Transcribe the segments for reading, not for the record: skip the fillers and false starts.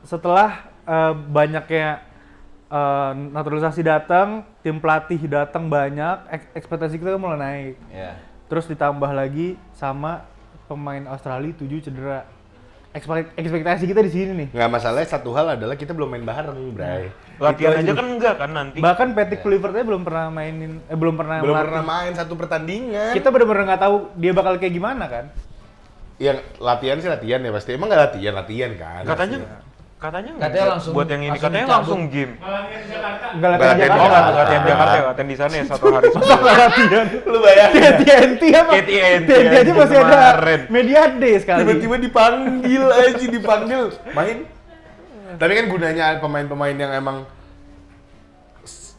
setelah banyaknya naturalisasi datang, tim pelatih datang banyak, ekspektasi kita mulai naik. Iya. Terus ditambah lagi sama pemain Australia 7 cedera. Ekspektasi kita di sini nih. Nggak masalahnya satu hal adalah kita belum main bareng, Bray. Latihan Itu aja kan enggak kan nanti. Bahkan Patrick Kluivert belum pernah belum pernah melatih. main satu pertandingan. Kita benar-benar nggak tahu dia bakal kayak gimana kan. Yang latihan sih latihan ya pasti. Emang nggak latihan kan? Katanya Katanya enggak. langsung Buat yang ini langsung katanya cabut. langsung game. Enggak latihan latihan Jakarta. Oh, Jakarta. latihan Jakarta ya, latihan di sana ya 1 hari sebelum. Latihan. Lu bayangin. TNT apa? TNT aja masih ada kemarin. media day sekali. Tiba-tiba dipanggil aja, dipanggil main. Tapi kan gunanya pemain-pemain yang emang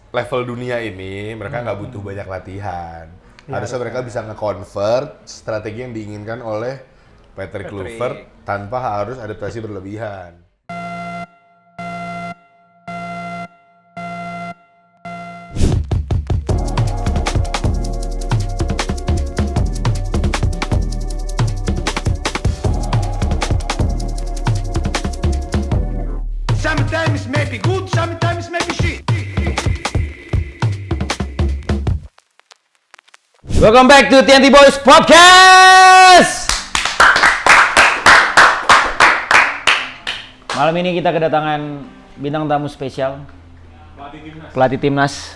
level dunia ini, mereka nggak butuh banyak latihan. Harusnya mereka bisa nge-convert strategi yang diinginkan oleh Patrick Kluivert tanpa harus adaptasi berlebihan. Sometimes maybe good, sometimes maybe shit. Welcome back to TNT Boys Podcast. Malam ini kita kedatangan bintang tamu spesial. Pelatih timnas.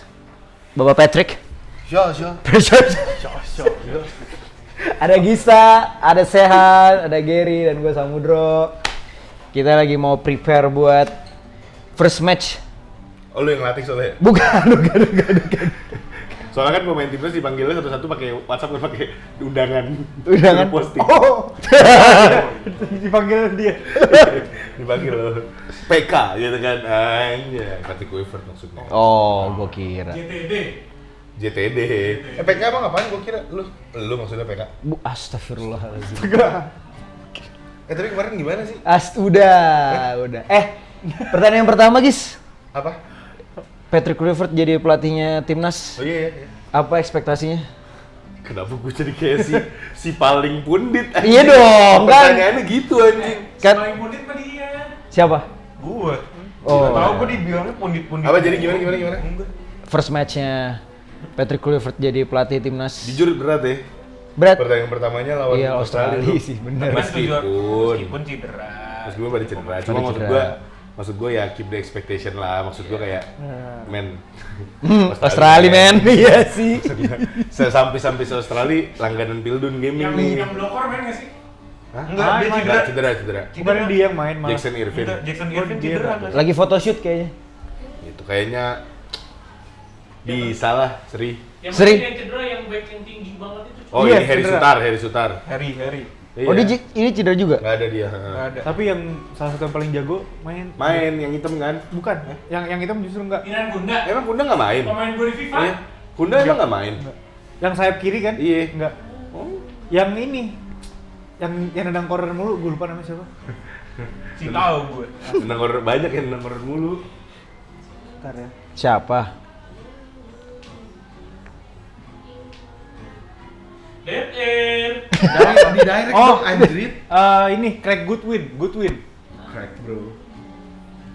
Bapak Patrick. Ada Gisa, ada Sehat, ada Gary dan gue Samudro. Kita lagi mau prepare buat first match. Oh, lu yang ngelatih soalnya? Bukan. Soalnya kan pemain timnas dipanggilnya satu-satu pakai WhatsApp dan pakai undangan. Undangan? Posting. Oh. Dipanggil dia. Dipanggil loh. PK gitu kan. Anjay, Patrick Kluivert maksudnya. Oh, gua kira. JTD. PK emang apaan gua kira? Lu maksudnya PK? Astagfirullahaladzim. Tapi kemarin gimana sih? Udah. Pertanyaan pertama, Gis. Apa? Patrick Kluivert jadi pelatihnya timnas. Oh iya. Apa ekspektasinya? Kenapa gue jadi kayak si paling pundit? Anjing? Iya dong, kan? Pertanyaannya gitu anjing. Kan siapa? Gua. Oh. Tahu gua dibilangnya pundit-pundit. Apa jadi gimana? Enggak. First match-nya Patrick Kluivert jadi pelatih timnas. Jujur berat ya. Berat. Pertandingan pertamanya lawan Iya, Australia tuh. sih, bener. Meskipun cedera. Meskipun pada cedera. Cuma maksud gue ya keep the expectation lah. Maksud gue kayak men. Australia, men. Iya sih. Sampai se Australia langganan Pildun Gaming nih. Yang blokor main nggak sih? Hah? Enggak, dia Cedera. Bukan dia yang main malah. Jackson Irvin. Enggak, Jackson Irvin cedera nggak sih? Lagi photoshoot kayaknya. Itu kayaknya bisa lah, Sri. Yang Sering. yang cedera yang back yang tinggi banget itu. Oh, Iya, ini Harry cedera. Sutar. Harry. Oh, ini cedera juga? Nggak ada dia. Nggak ada. Tapi yang salah satu yang paling jago main. Main yang hitam kan? Bukan. Yang hitam justru enggak. Inan Gunda. Emang Kunda nggak main? Pemain gue di FIFA. Iya. Kunda emang nggak main? Yang sayap kiri kan? Iya. Enggak. Oh. Yang ini. Yang nendang corner mulu, gue lupa namanya siapa. Si tahu gue. Nendang corner banyak yang nendang corner mulu. Bentar ya. Siapa? Dead Air. Di direct Oh, anjrit. Ini Craig Goodwin. Crack bro.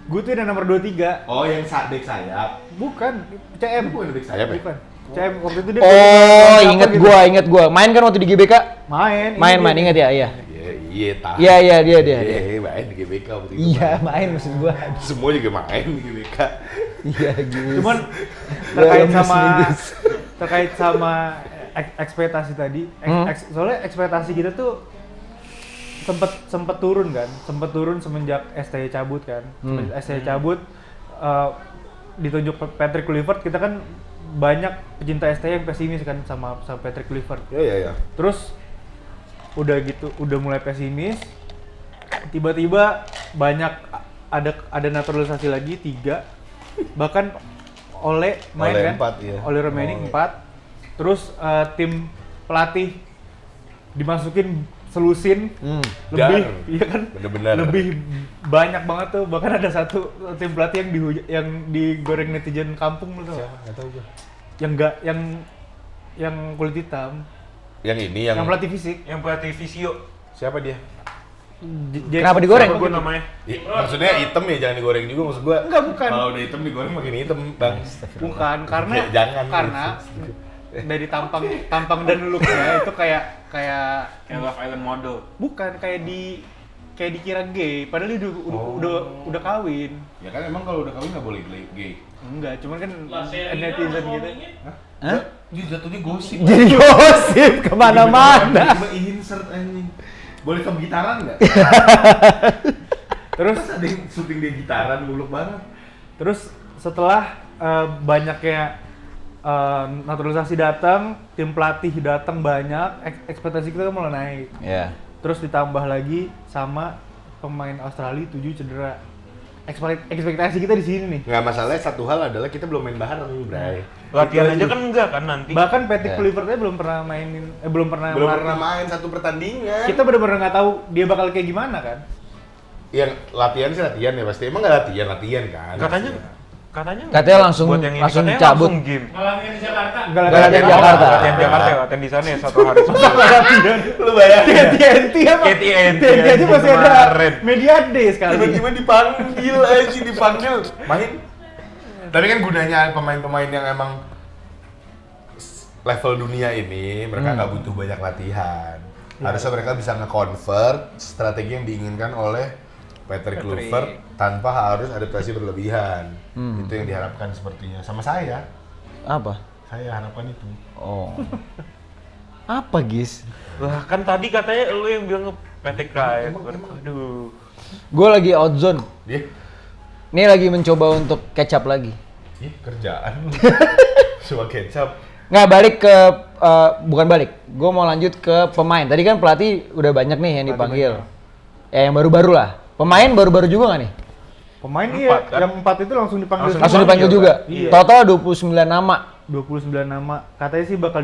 Goodwin yang nomor 23. Oh yang back sayap. Bukan, CM. Bukan back sayap ya? Bukan. CM waktu itu dia Oh, apa inget gitu. gua. Main kan waktu di GBK? Main. Main, inget ya? Iya. Iya tahu. Iya, dia. Iya, main di GBK waktu itu. Iya, main maksud gua. Semua juga main di GBK. Iya, gitu. Cuman terkait sama ekspektasi tadi, soalnya ekspektasi kita tuh sempet turun kan, semenjak STY cabut kan. Semenjak STY cabut, ditunjuk Patrick Kluivert, kita kan banyak pecinta STY yang pesimis kan sama Patrick Kluivert. Iya. Terus udah mulai pesimis, tiba-tiba banyak ada naturalisasi lagi 3, bahkan Ole main Ole kan, 4, iya. Ole remaining 4. Terus tim pelatih dimasukin selusin lebih, iya kan? Bener-bener. Lebih banyak banget tuh, bahkan ada satu tim pelatih yang digoreng netizen kampung lu tau? Nggak tahu gue. Yang kulit hitam, Yang ini yang yang pelatih fisik. Yang pelatih Visio. siapa dia? Kenapa digoreng? Siapa gua namanya? Maksudnya hitam ya jangan digoreng juga maksud gua. Enggak, bukan. Kalau udah hitam digoreng makin hitam, Bang. Bukan, karena Oke, jangan. dari tampang dan look-nya itu kayak Kayak Love Island model. bukan kayak dikira gay, padahal dia udah kawin. Ya kan emang kalau udah kawin nggak boleh gay. Enggak, cuman kan Lah, Sherina netizen sama gitu. suaminya. Hah? Dia jatuhnya gosip. Jadi gosip kemana-mana. Tiba insert anjing. Boleh ke gitaran nggak? Terus Ada yang syuting dia gitaran, goblok banget. Terus setelah banyaknya naturalisasi datang, tim pelatih datang banyak, ekspektasi kita kan mulai naik. Ya. Terus ditambah lagi sama pemain Australia 7 cedera. Ekspektasi kita di sini nih. Nggak masalahnya satu hal adalah kita belum main bareng, Bray. Latihan aja kan enggak kan nanti. Bahkan Patrick Ya. Kluivert aja belum pernah mainin, belum pernah Belum melatih. pernah main satu pertandingan. Kita benar-benar nggak tahu dia bakal kayak gimana kan. Yang latihan sih latihan ya pasti. Emang nggak latihan kan? Katanya langsung buat yang ini, langsung katanya cabut. langsung game. Ngalamin di Jakarta. Enggak Nggak latihan Jakarta. Latihan Jakarta ya, latihan di sana ya 1 hari sebelum. latihan. Lu bayangin. TNT apa? TNT aja masih ada kemarin. media day sekali. Tiba-tiba dipanggil aja, dipanggil main. Tapi kan gunanya pemain-pemain yang emang level dunia ini, mereka nggak butuh banyak latihan. Harusnya mereka bisa nge-convert strategi yang diinginkan oleh Patrick Kluivert tanpa harus adaptasi berlebihan. Itu yang diharapkan sepertinya. Sama saya Apa? harapkan itu. Oh. Apa, Gis? Lah kan tadi katanya lu yang bilang Patrick Kluivert. Aduh. Gue lagi out zone. Dia, Ini lagi mencoba untuk catch up lagi. kerjaan. Cuma kecap. Nggak balik ke bukan balik. Gue mau lanjut ke pemain. Tadi kan pelatih udah banyak nih yang dipanggil. Ya yang baru-baru lah. Pemain baru-baru juga nggak nih? Pemain Empat, iya, kan? yang 4 itu langsung dipanggil. Langsung dipanggil juga. Iya. Total 29 nama. 29 nama. Katanya sih bakal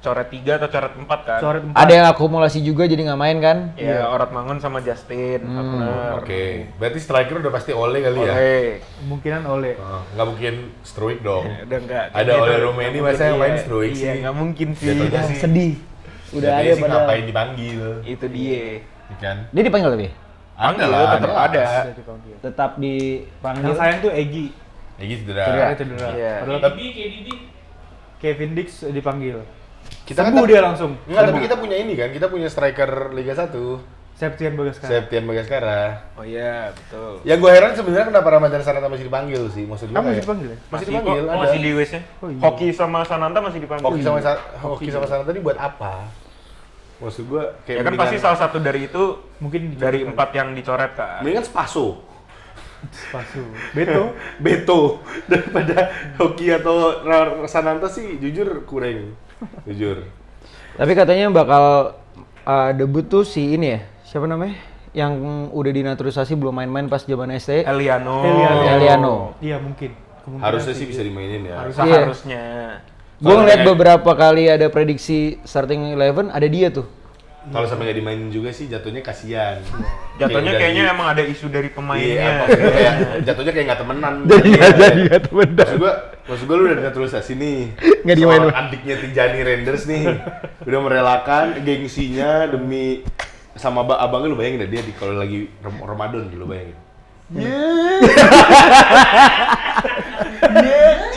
Coret 3 atau coret 4 kan? dicoret 4. Ada yang akumulasi juga jadi nggak main kan? Ya, Orat Mangun sama Justin, Abner. Oke, berarti striker udah pasti Ole kali ya? Oke. Kemungkinan oleh. Nggak mungkin Struik dong. Udah enggak. Ada Ole Romeni masa yang main Struik Iya, sih? enggak mungkin sih. Jatuhnya sih. Sedih. Udah Jatuhnya ada sih padahal. ngapain dipanggil? Itu dia. Kan? Dia dipanggil tapi? Panggil, lah, tetap ada. Tetap dipanggil. Yang sayang tuh Egy. Egy cedera. Cedera. Iya. Padahal KDB. Kevin Dix dipanggil. Kita Sembuh dia langsung. Enggak, tapi kita punya ini kan, kita punya striker Liga 1, Septian Bagaskara. Septian Bagaskara. Oh iya, betul. Yang gue heran sebenarnya kenapa Ramadan Sananta masih dipanggil sih? Maksud gue Kamu masih kayak dipanggil ya? masih dipanggil, ada. Masih di WC. Oh, iya. Hoki sama Sananta masih dipanggil. Hoki sama Sananta ini buat apa? Maksud gue kayak Ya kan pasti salah satu dari itu Mungkin dari 4 yang dicoret kan. mendingan Spaso. Spasu. Beto. Beto daripada Hoki atau Sananta sih jujur kurang. Jujur. Tapi katanya bakal debut tuh si ini ya, siapa namanya? Yang udah dinaturalisasi belum main-main pas zaman ST. Eliano. Eliano. Iya mungkin. Kemungkinan Harusnya sih bisa dimainin ya. Seharusnya. Gue ngeliat beberapa kali ada prediksi starting 11 ada dia tuh. Kalau sampai nggak dimainin juga sih jatuhnya kasihan. Jatuhnya Kayak kayaknya udah emang ada isu dari Iya, pemainnya. maksudnya kayak jatuhnya kayak nggak temenan. Jadi Iya. nggak temenan. Maksud gua lu udah naturalisasi nih. Nggak dimainin. Seorang adiknya Tijani Renders nih, udah merelakan gengsinya demi sama abangnya. Lu bayangin deh dia kalau lagi Ramadan lu bayangin.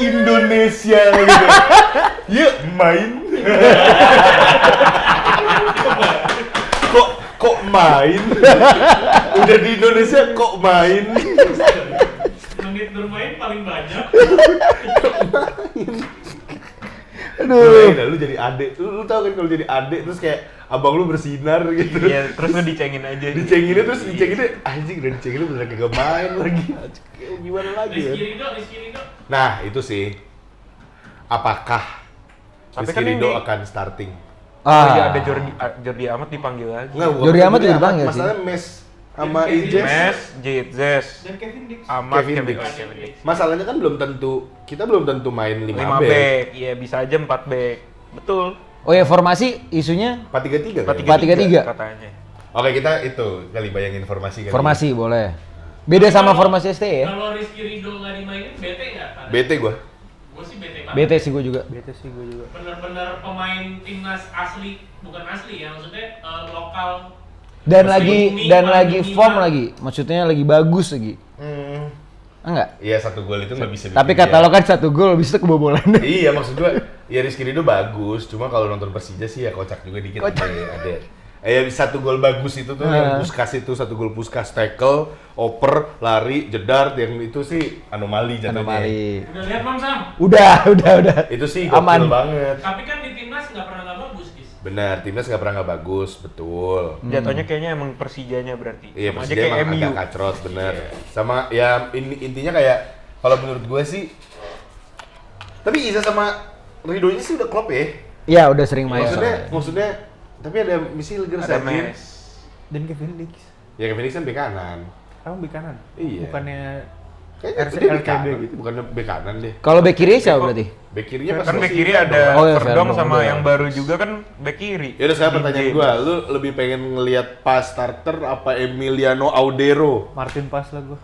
Indonesia gitu. Yuk main. kok main? Udah di Indonesia kok main? Menit bermain paling banyak. Aduh. Lu jadi adek. Lu tau kan kalau jadi adek terus kayak abang lu bersinar gitu. Iya, terus lu dicengin aja. Dicenginnya terus dicenginnya anjing udah dicengin lu beneran kagak main lagi. Gimana lagi ya? Rizky Ridho. Nah, itu sih. Apakah Tapi Rizky kan Ridho ini- akan starting? Oh iya, ada Jordi Amat dipanggil lagi. Enggak, Jordi Amat juga dipanggil sih. Masalahnya Mes sama Kevin Ijes. Mes, Jitzes, Dan Kevin Dix. Amat, Kevin Kevin Dix. Kevin Dix. Masalahnya kan belum tentu kita belum tentu main 5 5 back. back, iya bisa aja 4 back. Betul. Oh ya formasi isunya 4-3-3 kan? 4-3-3. katanya. Oke, kita itu kali bayangin formasi kali. formasi boleh. Beda sama formasi ST ya? Kalau Rizky Ridho nggak dimainin, bete nggak? BT gua. Gue sih bete banget. BT sih gue juga. Bete sih gue juga. Bener-bener pemain timnas asli, bukan asli ya, maksudnya lokal Dan Mesti lagi minimal. form lagi. Maksudnya lagi bagus lagi. Enggak. Iya, 1 gol itu nggak bisa bikin Tapi kata dia- lo kan 1 gol habis itu kebobolan. Iya, maksud gua ya Rizky Ridho bagus, cuma kalau nonton Persija sih ya kocak juga dikit. Ada. 1 gol bagus itu tuh yang Puskas itu 1 gol Puskas tackle, oper, lari, jedar, yang itu sih anomali jatuhnya. Anomali. Udah lihat Bang Sam? Udah. Itu sih Aman. gokil banget. Tapi kan di timnas nggak pernah nggak bagus, Gis. Benar, timnas nggak pernah nggak bagus, betul. Jatuhnya kayaknya emang Persijanya berarti. Iya, Sama aja Persija kayak emang MU. agak kacrot, bener. Sama ya intinya kayak kalau menurut gue sih, tapi Iza sama Ridhonya sih udah klop ya. Iya, udah sering main. Maksudnya, tapi ada misi Liger Ada Sajin. mes. Dan Kevin Dix. Ya Kevin Dix kan bek kanan. Kamu bek kanan? Iya. Bukannya Kayaknya RC dia bek LKB kanan, gitu. bukan bek kanan deh. Kalau bek kiri siapa berarti? Bek kirinya pas Kan bek masih kiri Verdong. ada Oh, iya, Verdong Verdong, sama udah. yang baru juga kan bek kiri. Ya udah, saya Di pertanyaan James. gua, lu lebih pengen ngelihat pas starter apa Emiliano Audero? Martin Pas lah gua.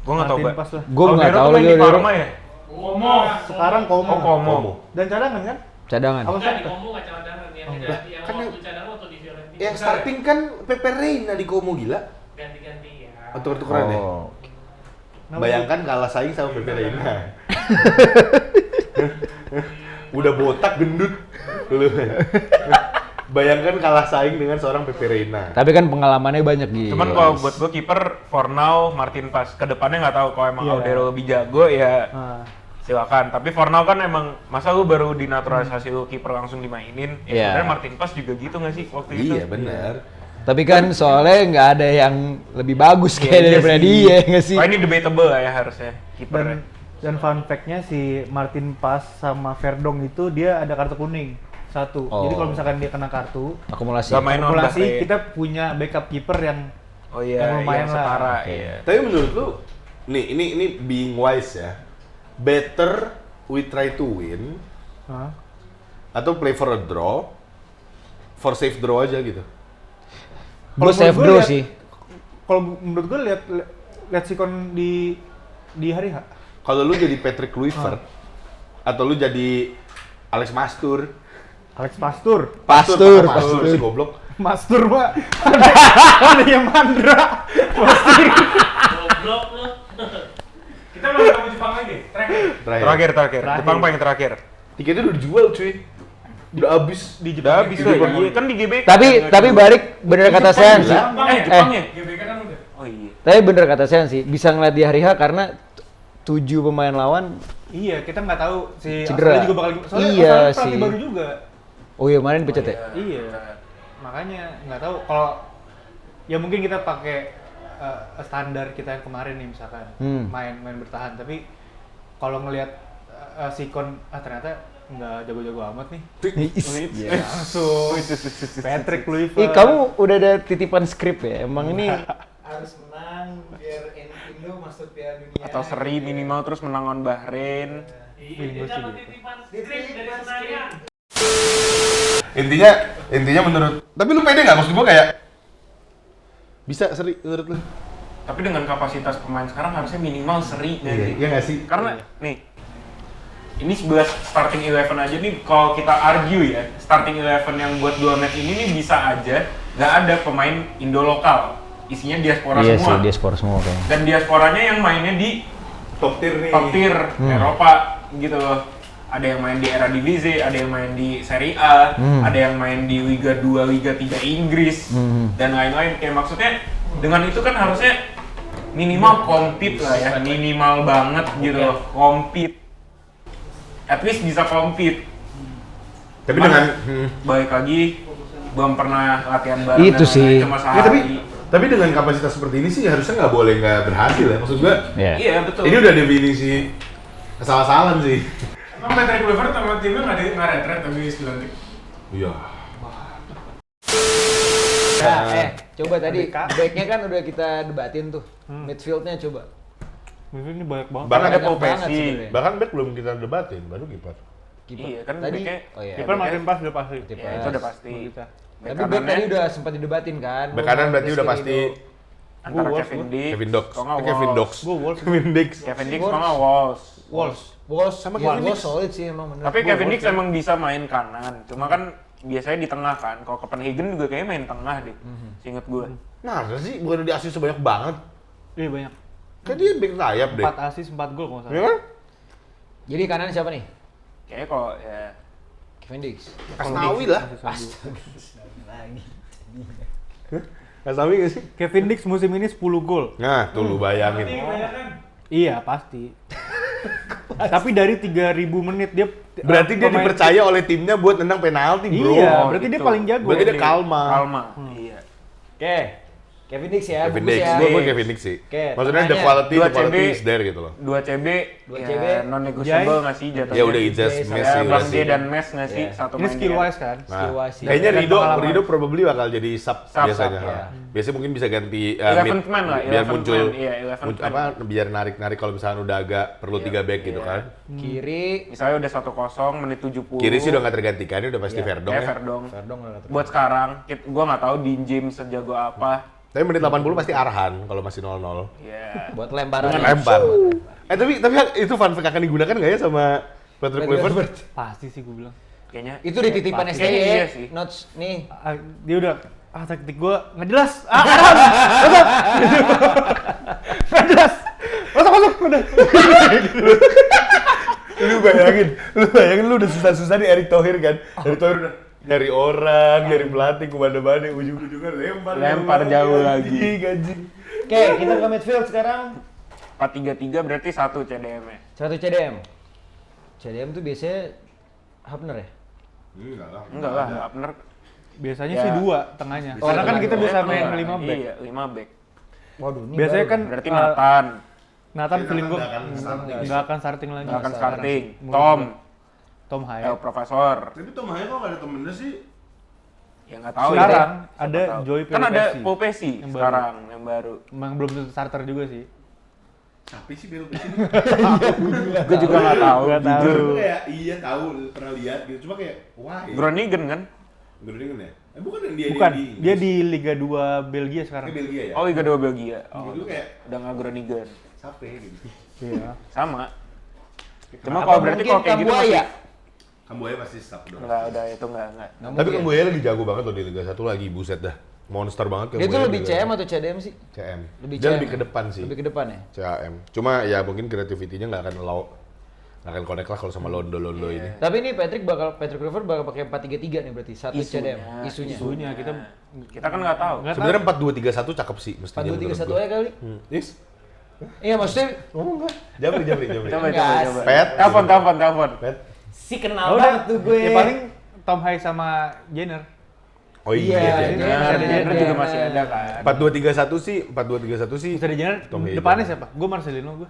Gua nggak tahu, Martin Mbak. Pas lah. Gua nggak Audero tahu tuh main lagi di Audero. Parma ya? Komo. Sekarang Komo. Oh, Komo. Dan cadangan kan? Cadangan. Apa Enggak, di starter? Komo nggak cadangan. Yang enggak. yang Kan waktu cadangan waktu di Fiorentina. Yang starting kan Pepe Reina di Como, gila. Ganti-ganti ya. Oh, tuker-tukeran ya? Oh. Bayangkan kalah saing sama Pepe Reina. Udah botak gendut. Lu. Bayangkan kalah saing dengan seorang Pepe Reina. Tapi kan pengalamannya banyak gitu. Cuman kalau buat gua kiper for now Martin Pas. Kedepannya nggak tahu kalau emang Iya. Audero lebih jago ya Nah, silakan. Tapi for now kan emang masa lu baru dinaturalisasi lu kiper langsung dimainin. Ya Iya. sebenarnya Martin Pas juga gitu nggak sih waktu itu? Iya, benar. Tapi kan soalnya nggak ada yang lebih bagus Iya, kayak iya daripada sih. dia nggak sih? Oh, ini debatable lah ya harusnya kiper. dan fun fact-nya si Martin Pas sama Verdong itu dia ada kartu kuning. 1. Oh. Jadi kalau misalkan dia kena kartu, Akumulasi. Gak main on akumulasi Bahrain. kita punya backup kiper yang Oh iya, yang lumayan yang lah. setara. Oke. Iya. Tapi menurut lu, nih ini being wise ya. Better we try to win Hah? atau play for a draw, for safe draw aja gitu. Gue Kalau save menurut draw gua sih. Kalau menurut gue lihat sikon di hari H. Kalau lu jadi Patrick Kluivert atau lu jadi Alex Mastur. Alex Pastur. Pastur, Pastur pastur. si goblok. Mastur, Pak. Ada yang mandra. Goblok lu. Kita mau ketemu Jepang lagi. Terakhir. Terakhir. Jepang paling terakhir. Tiketnya udah dijual cuy. Udah habis. Di Udah Jepang. habis Di lah. Jepang. Iya, kan di GBK. Tapi balik bener kata Sean sih. Jepang ya? GBK kan udah. Oh iya. Tapi bener kata Sean sih. Bisa ngeliat di hari H karena 7 pemain lawan. Iya, kita nggak tahu si Cedera. Australia juga bakal soalnya Iya Australia pelatih sih. baru juga. Oh iya, kemarin dipecat ya? Iya. Makanya nggak tahu kalau ya mungkin kita pakai standar kita yang kemarin nih misalkan main bertahan, tapi kalau ngelihat sikon ternyata nggak jago-jago amat nih. Langsung Patrick Kluivert. Kamu udah ada titipan skrip ya? Emang ini harus menang biar Indo masuk Piala Dunia. Atau seri minimal terus menang on Bahrain. Iya, dapat titipan skrip dari Senayan. Intinya menurut, tapi lu pede nggak? Maksud gua kayak bisa seri menurut lu? Tapi dengan kapasitas pemain sekarang harusnya minimal seri nggak sih? Iya nggak sih? Karena nih, ini 11 starting 11 aja nih kalau kita argue ya, starting 11 yang buat 2 match ini nih bisa aja nggak ada pemain Indo lokal. Isinya diaspora iya semua. sih, dia sport semua kayaknya. Dan diasporanya yang mainnya di Top tier nih. top tier Eropa gitu loh. Ada yang main di Eredivisie, ada yang main di Serie A, ada yang main di Liga 2, Liga 3 Inggris, dan lain-lain. Kayak maksudnya dengan itu kan harusnya minimal compete lah ya, minimal banget gitu loh, compete. At least bisa compete. Tapi Cuman, dengan balik lagi belum pernah latihan bareng. Itu dan sih. lain-lain, cuma ya, sehari. tapi dengan kapasitas seperti ini sih harusnya nggak boleh nggak berhasil ya. Maksud gua, Iya. Iya betul. ini udah definisi kesalahan sih. Emang Patrick Kluivert sama timnya nggak retret tapi 9 tik. Iya. Nah, coba tadi backnya kan udah kita debatin tuh. Midfieldnya coba. Ini banyak banget. Bahkan ada Banyak Paul banget Pesci. sebenarnya. Bahkan back belum kita debatin, baru kiper. Kiper. Iya, kan tadi. backnya- Oh iya. Kiper Martin Pas udah pasti. Kiper. Ya, itu udah pasti. Kita. Tapi back tadi udah sempat didebatin kan. Back kanan berarti udah pasti Antara Wolves, Kevin Dix, Kevin Dix. kalau nggak Kevin Wolves. Dix. Gue Wolves. Kevin Dix. Kevin Dix Wolves. kalau nggak Wolves. Wolves. Wolves Sama ya, Kevin Wolves Dix. solid sih emang bener. Tapi Kevin Dix emang bisa main kanan, cuma kan biasanya di tengah kan. Kalau Copenhagen juga kayaknya main tengah deh. Seinget gue. Nah, sih bukan di assist sebanyak banget. Iya banyak. Kan dia back sayap deh. 4 assist, 4 gol kalau nggak Ya salah. kan? Jadi kanan siapa nih? Kayaknya kalau ya Kevin Dix. Asnawi lah. Asnawi gak sih? Kevin Dix musim ini 10 gol. Nah, tuh lu bayangin. Iya, pasti. Tapi dari 3.000 menit dia Berarti dia pemain- dipercaya oleh timnya buat nendang penalti, bro. Iya, Oh, berarti dia gitu. paling jago. Berarti dia kalma. Kalma. Iya. Oke. Kevin Dix ya, Kevin bungkus Dix, ya. gue Kevin Dix sih. Oke, Maksudnya the tengahnya, quality dua CB. is there gitu loh. 2 CB, Dua ya, CB. non-negotiable nggak sih jatuhnya? Ya udah Ijaz, Jay sama- Messi Ya, udah Bang sih. J dan Mes nggak sih? Iya. Satu Ini main skill di wise kan. Nah, Skill wise, iya. kayaknya Dan Rido pengalaman. probably bakal jadi sub Sub, biasanya. sub, ya. Biasanya mungkin bisa ganti 11th man lah, biar 11th muncul man, iya, 11th man. apa biar narik-narik kalau misalnya udah agak perlu 3 back gitu Iya. kan. Kiri. Misalnya udah 1-0 menit 70. Kiri sih udah nggak tergantikan, ini udah pasti Iya. Verdong Kayak ya. Verdong. Verdong lah. Buat sekarang, gua nggak tahu Dean James sejago apa. Tapi menit 80 pasti Arhan kalau masih 0-0. Ya. Buat lemparan. Lempar. Tapi itu fun fact akan digunakan nggak ya sama Patrick Kluivert? Pasti sih gue bilang. Kayaknya Itu dititipan Pasti. STY Iya ya. sih. Notes nih. Dia udah taktik gue nggak jelas. Arhan, nggak jelas. Masuk udah. Lu bayangin lu udah susah-susah di Erick Thohir kan. Erick Thohir udah nyari orang, nyari pelatih kemana-mana, ujung-ujungnya Lempar jauh lagi. Anjing. Oke, kita ke midfield sekarang. 4-3-3 berarti 1 CDM ya. 1 CDM. CDM tuh biasanya Hapner ya? Enggak lah, bener. Biasanya Ya. sih 2 tengahnya. Oh, Karena kan tengah kita dua. bisa main 5 back. Iya, 5 back. Waduh, ini Biasanya baru. kan Berarti Nathan Nathan feeling gue nggak akan starting. nggak akan starting lagi. akan Sekarang starting. sih, menurut Tom El Hayat. Profesor. Tapi Tom Hayat kok nggak ada temennya sih? Ya nggak tahu Sekarang ya. ada Siapa tahu. Joy Kan ada Pelopesi. Popesi Yang baru. sekarang yang baru. Emang belum tentu starter juga sih. Siapa sih Belo Pesini? Gue juga nggak tahu. Nggak tahu. Gue kayak iya tahu pernah lihat gitu, cuma kayak why? Groningen kan? Groningen ya? Bukan yang dia Bukan, di dia di Liga 2 Belgia sekarang. Belgia ya? Oh, Liga 2 Belgia. Oh, Itu kayak udah nggak Groningen. siapa ya gitu? Iya. Sama. Cuma Apa kalau berarti mungkin kalau kayak gitu Kambuaya? masih Kambuaya pasti sub dong. nggak, udah itu nggak. Tapi Kambuaya lagi jago banget loh di Liga 1 lagi, buset dah. Monster banget Dia tuh Kambuaya lebih di Liga CM atau CDM sih? 1. CM. Lebih Dia CM lebih ya? ke depan sih. Lebih ke depan ya? CM. Cuma ya mungkin kreativitinya nggak akan connect lah kalau sama Londo ini. Tapi ini Patrick Kluivert bakal pakai 4-3-3 nih berarti. 1 CDM. Isunya. Isunya Kita kan nggak tahu. nggak Sebenarnya 4-2-3-1 cakep sih mestinya. 4-2-3-1 aja kali. Yes. Iya maksudnya Ngomong enggak? Jabri. Coba. Enggak, Pet. Telepon. Pet. si Ya kenal udah banget tuh gue. Ya paling Tom Hayat sama Jenner. Oh Iya, iya. Jenner. Jenner juga masih ada kan. 4-2-3-1 sih. Bisa di Jenner. Tom Hayat. Depannya siapa? Gue Marcelino gue.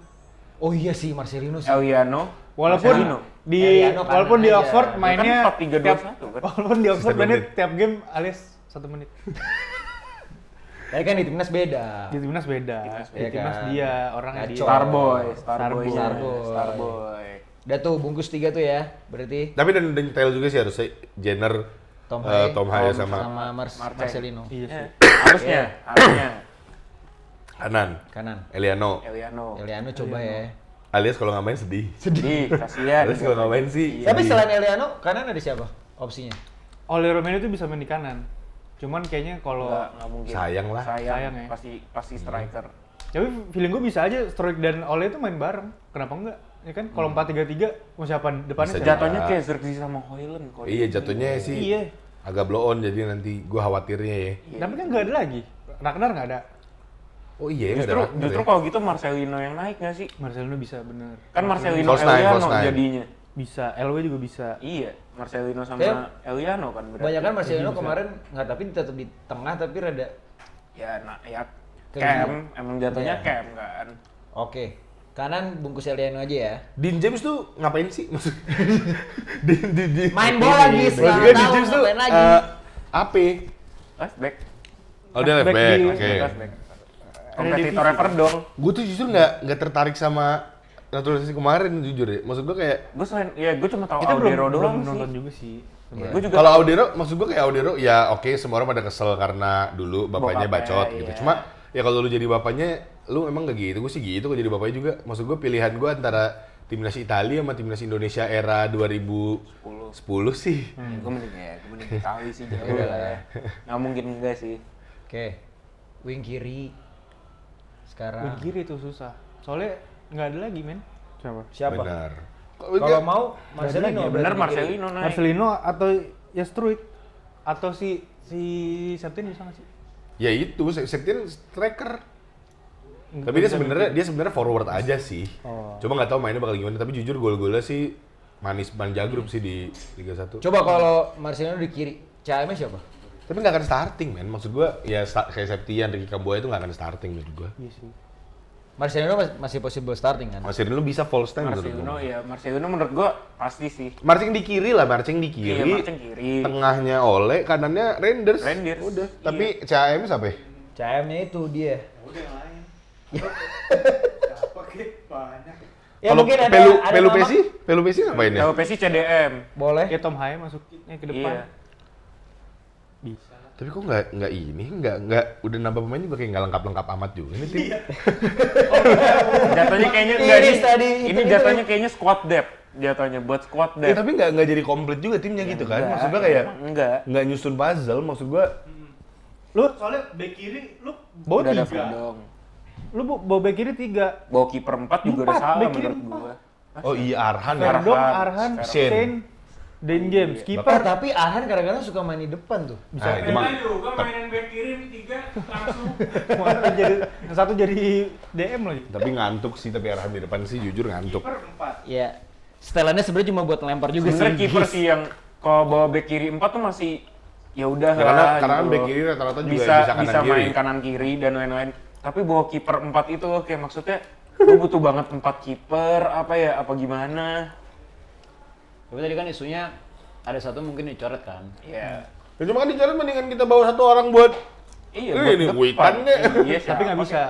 Oh iya sih Marcelino sih. Eliano. Walaupun Marcelino. Kanan di aja. Oxford Dia mainnya kan 4-3-2-1 kan. walaupun di Oxford Satu mainnya menit. tiap game alias 1 menit. Tapi kan di timnas beda. Di timnas beda. Di Iya timnas kan? dia, orangnya Ngaco. dia. Starboy. Starboy. Starboy. Udah tuh bungkus 3 tuh ya. Berarti Tapi dan detail juga sih harusnya Jenner, Tom Hayat, Tom Hayat sama Marcelino. Iya sih. Harusnya. kanan. Eliano. Eliano coba ya. Alias kalau nggak main sedih. Sedih, kasihan. Alias kalau nggak main sih. Tapi sedih. selain Eliano, kanan ada siapa opsinya? Ole Romero itu bisa main di kanan. Cuman kayaknya kalau Nggak mungkin. Sayang lah. Sayang ya. Pasti striker. tapi feeling gue bisa aja Stroik dan Ole itu main bareng. Kenapa enggak? Ya kan kalau 4-3-3 mau siapa depannya Bisa siapa? Jatuhnya kayak Zirkzee sama Højlund kok. Iya jatuhnya sih Iya. agak blow on jadi nanti gua khawatirnya ya. Tapi kan nggak ada lagi. Ragnar nggak ada. Oh iya nggak ada Justru Ragnar justru ya. kalau gitu Marcelino yang naik nggak sih? Marcelino bisa bener. Kan Marcelino False nine, Eliano false nine. jadinya. Bisa, LW juga bisa. Iya, Marcelino sama Kayak- Eliano kan berarti. Banyak kan Marcelino kemarin nggak tapi tetap di tengah tapi rada Ya Kayak Cam, emang jatuhnya Iya. Cam kan. oke. Kanan bungkus Eliano aja ya. Dean James tuh ngapain sih? Maksud Main bola lagi Maksud setelah gue Dean tahu James tuh ngapain lagi. AP. Left back. Oh dia left Back back, di- oke. Left back. Kompetitor Everdong. Gue tuh justru nggak tertarik sama naturalisasi kemarin jujur ya. Maksud gue kayak Gue selain gue cuma tahu Kita Audero belum doang nonton sih. juga sih. Gue juga kalau Audero, maksud gue kayak Audero ya oke semua orang pada kesel karena dulu bapaknya Bokapnya, bacot gitu. iya. Cuma ya kalau lu jadi bapaknya, lu emang gak gitu. Gue sih gitu kalau jadi bapaknya juga. Maksud gue pilihan gue antara timnas Italia sama timnas Indonesia era 2010 10 sih. Gue mending Italia sih jauh lah ya. Nggak mungkin enggak sih. Oke. Wing kiri. Sekarang. Wing kiri itu susah. Soalnya nggak ada lagi, men. Siapa? Benar. Kalau mau Marcelino. lagi, berarti Bener wing kiri. Marcelino naik. Marcelino atau ya Struik atau si Septin bisa nggak sih? Ya itu, Septian striker. Nggak Tapi dia bisa sebenarnya forward aja sih. Oh. Coba nggak tahu mainnya bakal gimana, tapi jujur gol-golnya sih manis manja grup sih di Liga 1. Coba kalau Marcelino di kiri, CM-nya siapa? Tapi nggak akan starting, men. Maksud gua ya kayak Septian, Ricky Kamboya itu nggak akan starting menurut gua. Iya sih. Marcelino masih possible starting kan? Marcelino bisa full stand menurut Marcelino gua. ya, Marcelino menurut gua pasti sih. Marcing di kiri lah, Marcing di Iya, kiri. Marcing kiri. Tengahnya Ole, kanannya Renders. Renders. Udah. Iya. Tapi CAM siapa ya? CM-nya itu dia. Udah yang lain. Pakai banyak. Ya Kalau mungkin ada Pelu nama- Pesi ngapain ya? LPC CDM. Boleh. Ya Tom Haye masuknya ke depan. Iya. Bisa. Tapi kok nggak udah nambah pemain juga kayak nggak lengkap amat juga ini tim. Jatuhnya kayaknya enggak Iris nih. tadi, Ini itu- jatuhnya kayaknya squad depth. Jatuhnya buat squad Ya, depth. tapi nggak jadi komplit juga timnya gitu kan? Maksud gua kayak enggak. nggak nyusun puzzle. Maksud gua Lu soalnya back kiri lu bawa Udah ada 3. Verdong. Lu bawa back kiri 3. Bawa kiper 4 juga udah 4, salah back kiri menurut 4. gua. oh iya Arhan ya. Verdong, Arhan, Arhan, Shane. Shane, Dan James, Eh, kiper. tapi Arhan kadang-kadang suka main di depan tuh. Nah, itu mah Kita juga mainan back kiri ini 3 langsung. Mana jadi yang satu jadi DM lagi. tapi ngantuk sih, tapi Arhan di depan sih jujur ngantuk. Kiper 4. Ya. Setelannya sebenarnya cuma buat ngelempar juga Sebenarnya sih. kiper sih yang kalau bawa back kiri 4 tuh masih ya udah Ya, karena lah, kan gitu back loh. kiri rata-rata juga bisa bisa kanan bisa kiri. main kanan kiri dan lain-lain. Tapi bawa kiper 4 itu kayak maksudnya gue butuh banget 4 kiper apa ya apa gimana. Tapi tadi kan isunya ada satu mungkin dicoret kan. Iya. Ya cuma kan di jalan mendingan kita bawa satu orang buat Iya, ini buat Witan depan. deh. Iya, Tapi nggak siapa bisa.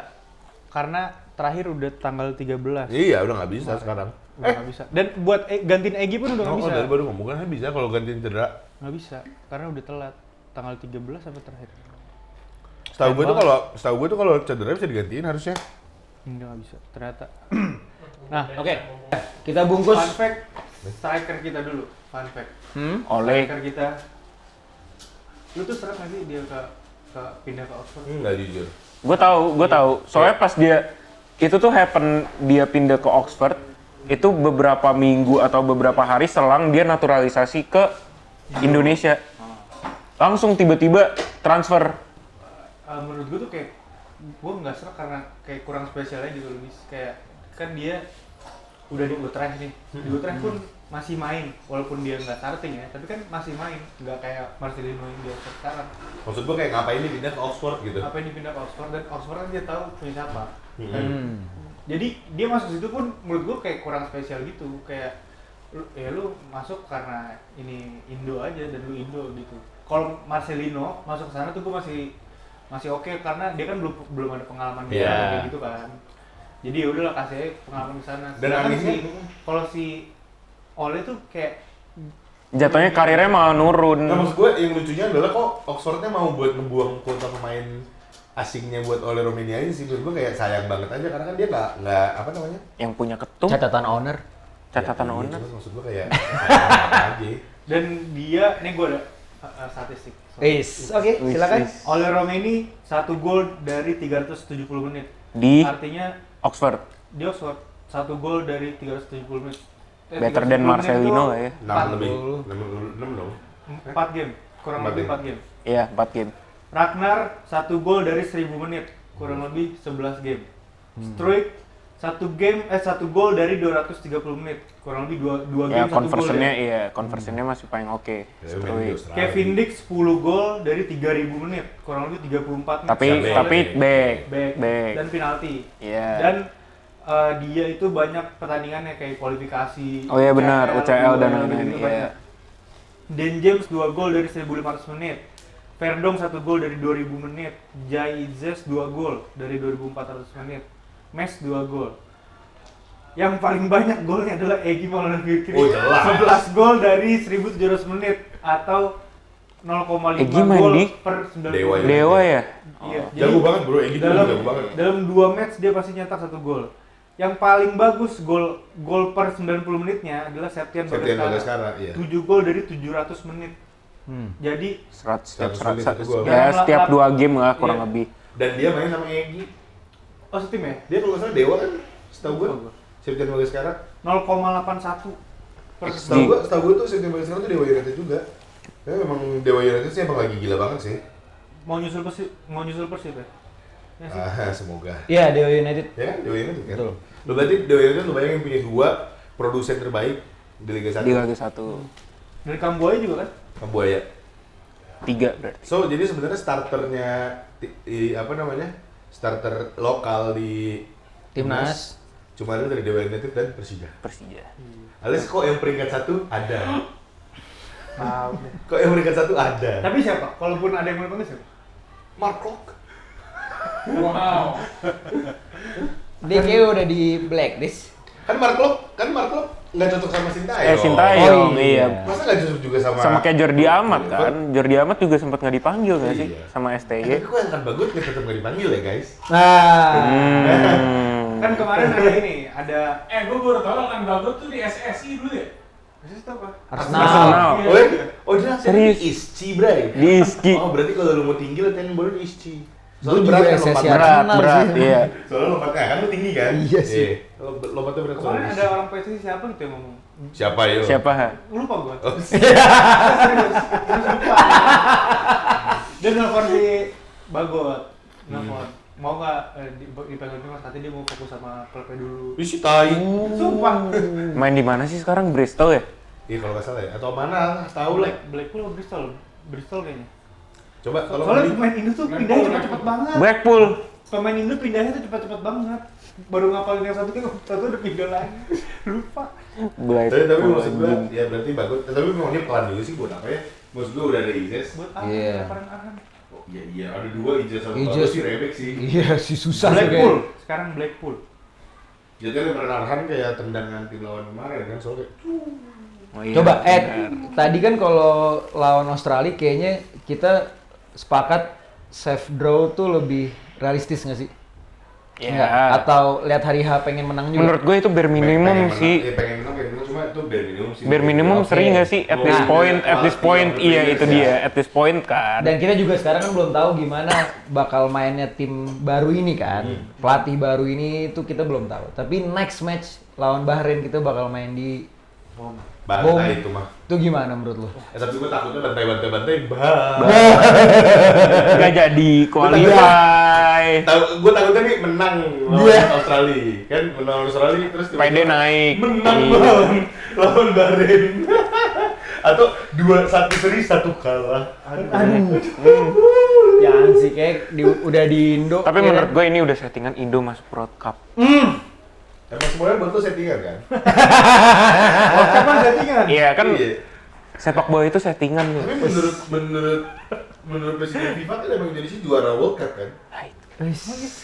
Karena terakhir udah tanggal 13. Iya, udah nggak bisa sekarang. Udah nggak bisa. Dan buat gantiin Egy pun udah nggak bisa. Dari baru ngomong kan bisa kalau gantiin cedera. Nggak bisa. Karena udah telat. Tanggal 13 sampai terakhir. Setahu gue tuh kalau cedera bisa digantiin harusnya. Enggak, nggak bisa. Ternyata. Nah, Oke. Kita bungkus. fun fact. Striker kita dulu. Fun fact. Oleh Striker kita. Lu tuh serap nggak sih dia ke pindah ke Oxford? Enggak jujur. gue tahu. Soalnya pas dia itu tuh happen dia pindah ke Oxford itu beberapa minggu atau beberapa hari selang dia naturalisasi ke Indonesia. Langsung tiba-tiba transfer. Menurut gue tuh kayak gue nggak serak karena kayak kurang spesialnya gitu lebih kayak kan dia udah di Utrecht nih. Di Utrecht pun masih main walaupun dia nggak starting ya, tapi kan masih main, nggak kayak Marcelino yang di Oxford sekarang. Maksud gue kayak ngapain dia pindah ke Oxford gitu. Apa yang dipindah ke Oxford dan Oxford kan dia tahu punya siapa. Dan jadi dia masuk situ pun menurut gue kayak kurang spesial gitu, kayak lu masuk karena ini Indo aja dan lu Indo gitu. Kalau Marcelino masuk ke sana tuh gue masih oke karena dia kan belum ada pengalaman dia Yeah. kayak gitu kan. Jadi ya udahlah kasih aja pengalaman ke sana. Dan Sedangkan anehnya- kalau si Ole tuh kayak Jatuhnya karirnya malah nurun. Nah, maksud gue yang lucunya adalah kok Oxfordnya mau buat ngebuang kuota pemain asingnya buat Ole Romania aja sih. Menurut gue kayak sayang banget aja karena kan dia nggak apa namanya? Yang punya ketum, Catatan owner. catatan Ya, iya, owner. cuman maksud gue kayak sayang banget aja. dan dia nih gue ada statistik. Oke, silakan. Ole Romeni 1 gol dari 370 menit. Di Artinya Oxford. di Oxford 1 gol dari 370 menit. Better than 370 menit Marcelino tuh lah ya. 6 lebih. 6 dong. 4 game, kurang Empat lebih game. 4 game. Iya, 4 game. Ragnar 1 gol dari 1000 menit, kurang lebih 11 game. Struik 1 gol dari 230 menit, kurang lebih 2 Ya game 1 gol. conversionnya Ya. iya, conversionnya masih paling oke. Ya, main di Australia. Kevin Dix 10 gol dari 3000 menit, kurang lebih 34 menit. Tapi Back. tapi back. back dan penalti. Iya. Dan dia itu banyak pertandingannya kayak kualifikasi. Oh iya benar, UCL dan gitu-gitu lain-lain. Iya. banyak. Dan James 2 gol dari 1500 menit. Verdong 1 gol dari 2000 menit. Jai Izes 2 gol dari 2400 menit. Mes 2 gol. Yang paling banyak golnya adalah Egy Maulana Fikri. Oh, jelas. 11 gol dari 1700 menit atau 0,5 Egy main gol di per 90 Dewa menit. Dewa ya? Iya. Jago banget bro, Egy tuh dalam jago banget. dalam 2 match dia pasti nyetak 1 gol. yang paling bagus gol per 90 menitnya adalah Septian Bagaskara, iya. 7 gol dari 700 menit. Jadi 100 100 gol. ya setiap 2 game lah kurang Iya. lebih. Dan dia main sama Egy. oh setim ya? Dia kalau nggak salah Dewa kan, setahu gue. Septian Bagaskara. 0,81 per Setahu gue tuh Septian Bagaskara tuh Dewa United juga. Ya memang Dewa United sih emang lagi gila banget sih. mau nyusul Persib ya? Ya sih. Semoga. Iya, Dewa United. Ya kan, Dewa United kan? Betul. Lo berarti Dewa United lo bayangin punya 2 produsen terbaik di Liga 1. Di Liga 1 Dari Kambuaya juga kan? Kambuaya. 3 berarti. So, jadi sebenarnya starternya starter lokal di Timnas. cuma ada dari Dewa United dan Persija. Persija. Alias kok yang peringkat 1 ada. Tahu. Kok yang peringkat 1 ada. Tapi siapa? Kalaupun ada yang mau siapa? Mark Klok. Wow. Dia kayak udah di blacklist. Kan Mark Klok nggak cocok sama Sintayong. Sintayong, Oh, iya. iya. Masa nggak cocok juga sama Sama kayak Jordi Amat kan. Jordi Amat juga sempat nggak dipanggil nggak sih Iya. sama Tapi STY. kok yang kan bagus nih tetap nggak dipanggil ya guys. Kan kemarin ada ini, ada Gue baru tahu kan Bagot tuh di SSI dulu ya. Persis tau apa? Arsenal. Oh dia Serius? di Isci, Bray. Di Iski. Oh berarti kalau lu mau tinggi latihan baru di Isci. Gua Soalnya juga berat kan SSI lompatnya. Arsenal Berat, sih. iya. Soalnya lompatnya kan lu tinggi kan? Iya sih. Lompatnya berat Kemarin soalnya. ada orang PSSI siapa gitu yang ngomong? Siapa yo? Siapa ha? Lupa gua. Oh, Dia nelfon si Bagot. Nelfon. Mau nggak dipegang Timnas, nanti dia mau fokus sama klubnya dulu. Isi tai. Sumpah. Main di mana sih sekarang? Bristol ya? Iya kalau nggak salah ya. Atau mana? Tahu lah. Blackpool atau Bristol? Bristol kayaknya. Coba kalau Soalnya beli. pemain Indo tuh pindahnya cepet-cepet banget. Blackpool. Pemain Indo pindahnya tuh cepet-cepet banget. Baru ngapalin yang satu udah pindah lagi. Lupa. Tapi Blackpool. maksud gua ya berarti bagus. Tapi memang dia pelan juga sih buat apa ya? Maksud gua udah ada Izes. Buat Iya. Arhan. Oh, iya ada 2 Izes sama Izes. bagus sih rebek sih. Iya, si susah sih Blackpool. kayak. Sekarang Blackpool. Jadi lebaran Arhan kayak tendangan tim lawan kemarin kan soalnya. Oh, iya, Coba benar. tadi kan kalau lawan Australia kayaknya kita sepakat safe draw tuh lebih realistis nggak sih? Ya. Nggak? Atau lihat hari H pengen menang juga? Menurut gue itu bare minimum sih. Iya pengen menang cuma itu bare minimum sih. Bare minimum Oke. sering nggak sih? At this Nah. point, iya itu dia. Ya. At this point kan. Dan kita juga sekarang kan belum tahu gimana bakal mainnya tim baru ini kan. Pelatih baru ini tuh kita belum tahu. Tapi next match lawan Bahrain kita bakal main di Bantai itu mah. Itu gimana menurut lo? Tapi gua takutnya bantai. Nggak jadi qualify. Gue takutnya nih menang lawan Australia. Kan menang lawan Australia terus PD naik. menang Iya. lawan Bahrain. Atau 2-1 seri 1 kalah. Jangan sih kayak udah di Indo. Tapi ya menurut kan? gue ini udah settingan Indo masuk World Cup. Emang semuanya buat lo settingan kan? Siapa settingan? Iya kan Iya. sepak bola itu settingan nih. Tapi menurut presiden FIFA kan emang Indonesia juara World Cup kan?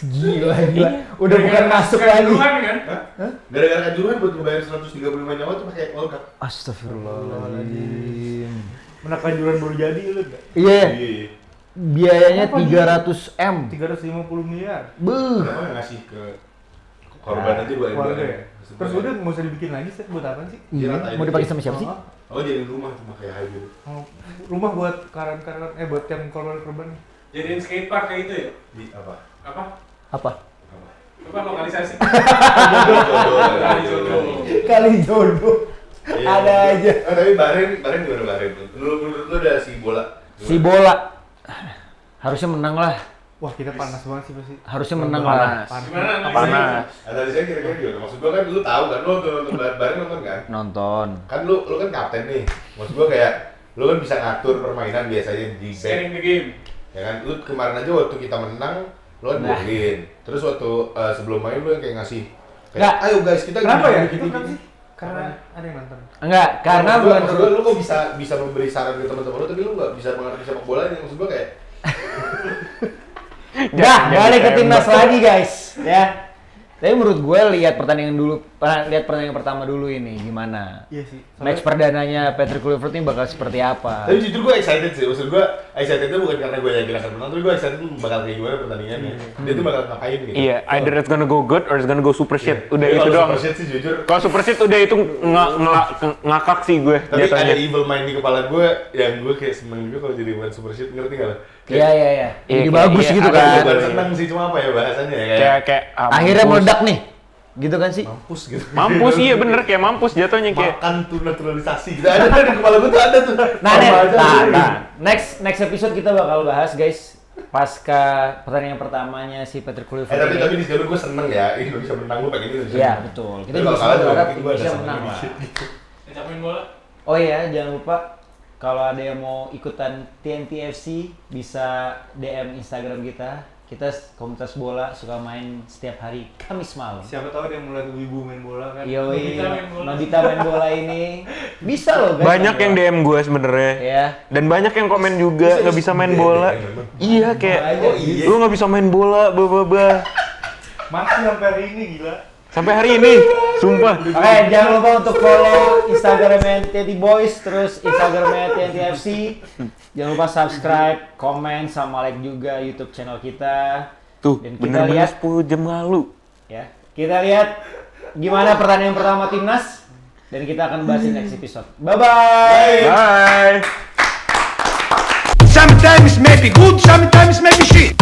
Gila. Udah bukan masuk lagi. Kan? Hah? Gara-gara kanjuruhan buat ngebayar 135 nyawa tuh pakai World Cup. Astagfirullahaladzim. Mana kanjuran baru jadi lu enggak? Iya, Iya. biayanya Apa 300 M. 350 miliar. Beuh. Kenapa nggak ngasih ke korban aja 2 M? Keluarga ya? Terus udah nggak usah dibikin lagi set buat apa sih? Iya, mau dipakai sama siapa sih? Oh, Oh jadi rumah cuma kayak hybrid. oh, rumah buat karan-karan buat yang korban-korban. Jadiin skatepark kayak itu ya? Di apa? Apa? Apa? Apa lokalisasi? Kali jodoh. Iya. Ada aja. Tapi Bahrain gimana Bahrain? Menurut lu ada si bola? Si bola harusnya menang lah. Wah kita panas banget sih pasti. Harusnya menang lah. Panas. Gimana? Panas. Analisanya kira-kira gimana? Maksud gua kan lu tahu kan, lu nonton Bahrain nonton kan? Nonton. Kan lu kan kapten nih. Maksud gua kayak lu kan bisa ngatur permainan biasanya di back. Sharing the game. Ya kan, lu kemarin aja waktu kita menang, lu kan Nah. golin. Terus waktu sebelum main lu yang kayak ngasih Nggak. kayak, ayo guys kita Kenapa ya? gini, Itu gini, kenapa gini." sih? Karena ada yang nonton. Enggak, karena Maksud gua, menurut lu kok bisa memberi saran ke teman-teman lu tapi lu nggak bisa mengerti sepak bola ini. Maksud gua kayak dah balik ke timnas lagi guys, ya. Tapi menurut gue lihat pertandingan pertama dulu ini gimana? Iya sih. Match perdananya Patrick Kluivert ini bakal seperti apa? Tapi jujur gue excited sih, maksud gue excitednya bukan karena gue yakin akan menang, tapi gue excited bakal kayak gimana pertandingannya. Dia tuh bakal ngapain gitu. Iya, either it's gonna go good or it's gonna go super shit. Udah Tapi itu kalau doang. Super Shit sih jujur. Kalau super shit udah itu ngakak sih gue Tapi ada jatuhnya. evil mind di kepala gue yang gue kayak seneng juga kalau jadi main Super Shit, ngerti gak lo? Iya. Iya, Jadi kayak- bagus iya, gitu ada kan. Bukan seneng sih, cuma apa ya bahasannya ya Kayak Akhirnya mampus. meledak nih. Gitu kan sih? mampus gitu. Mampus iya bener kayak mampus jatuhnya kayak. Makan tuh naturalisasi gitu. Ada di kepala gue tuh ada tuh. Nah, Sama aja. next episode kita bakal bahas guys pasca pertandingan pertamanya si Patrick Kluivert Tapi ini. di sini gue seneng ya, Indonesia menang, gue pengen Indonesia Iya menang. betul. Kita Tapi juga kalau kalah juga berharap mungkin gue ada Indonesia seneng menang lah. dikit. Capek bola. Oh iya, jangan lupa kalau ada yang mau ikutan TNT FC bisa DM Instagram kita. Kita komunitas bola suka main setiap hari Kamis malam. Siapa tahu dia mulai wibu main bola kan. Yoi, Nobita main bola. Nobita main bola ini bisa loh guys. Banyak yang DM gue sebenarnya. Ya. Dan banyak yang komen juga nggak bisa main bola. Iya kayak Oh, iya. lu nggak bisa main bola, Masih sampai hari ini gila. sampai hari ini, sumpah. Oke, jangan lupa untuk follow Instagramnya TNT Boys, terus Instagramnya TNT FC. Jangan lupa subscribe, komen, sama like juga YouTube channel kita. Tuh, Dan kita bener-bener lihat 10 jam lalu. ya. Kita lihat gimana pertandingan pertama timnas dan kita akan bahas di next episode. Bye bye. Bye. Sometimes maybe good, sometimes maybe shit.